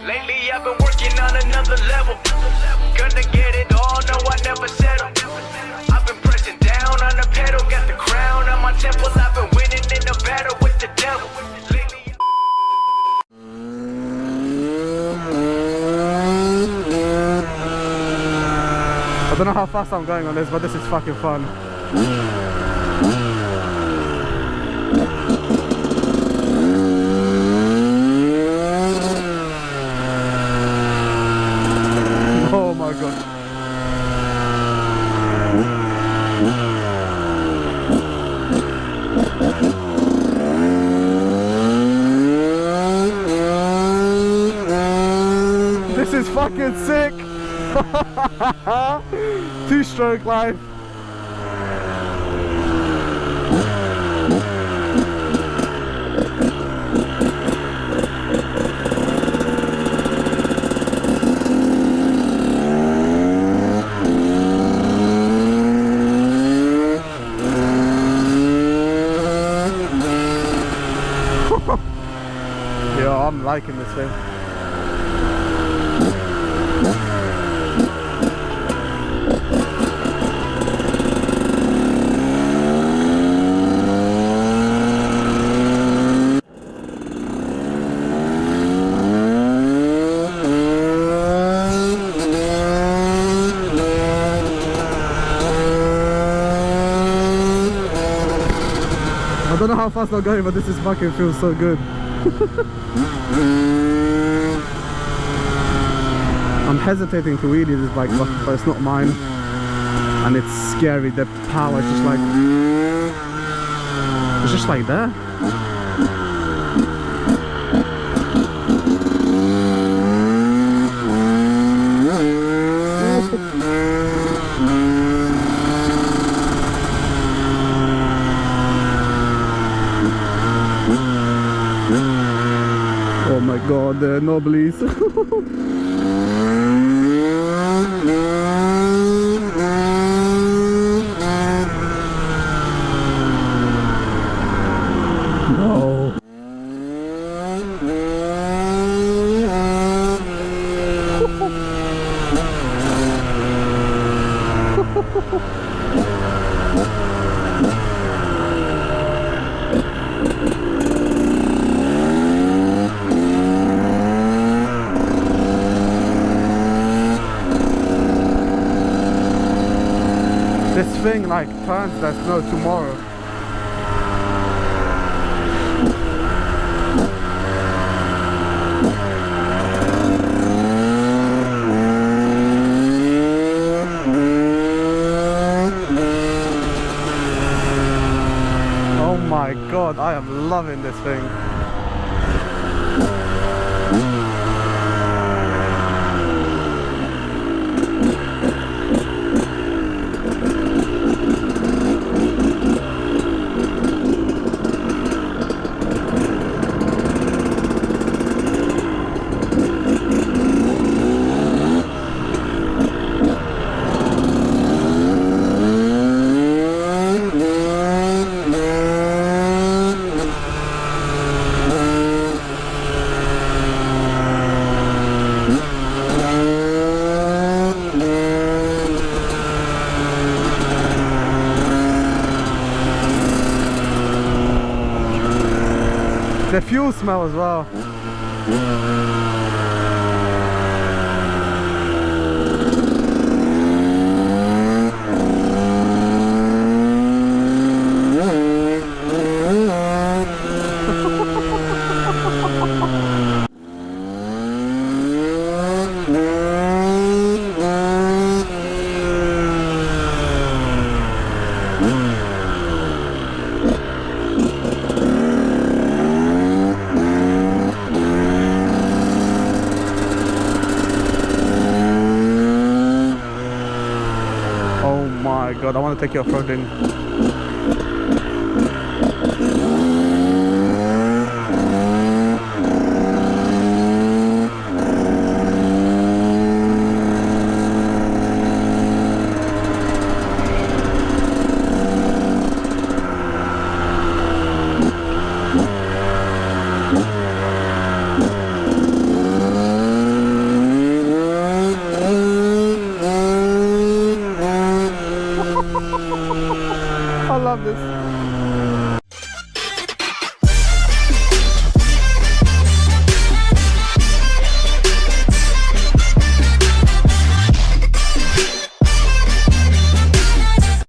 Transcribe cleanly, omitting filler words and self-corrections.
Lately I've been working on another level. Gonna get it all, no I never settle. I've been pressing down on the pedal, got the crown on my temple. I've been winning in the battle with the devil. Lately I don't know how fast I'm going on this, but this is fucking fun. Oh my god. This is fucking sick. 2-stroke life. Yeah, I'm liking this thing. I don't know how fast I'm going, but this is fucking feels so good. I'm hesitating to wheelie this bike, but it's not mine, and it's scary. The power is just like, it's just like that. Oh my god, the knobblies. No. This thing like turns, there's no tomorrow. Oh my god, I am loving this thing. The fuel smell as well. God, I want to take you off-roading.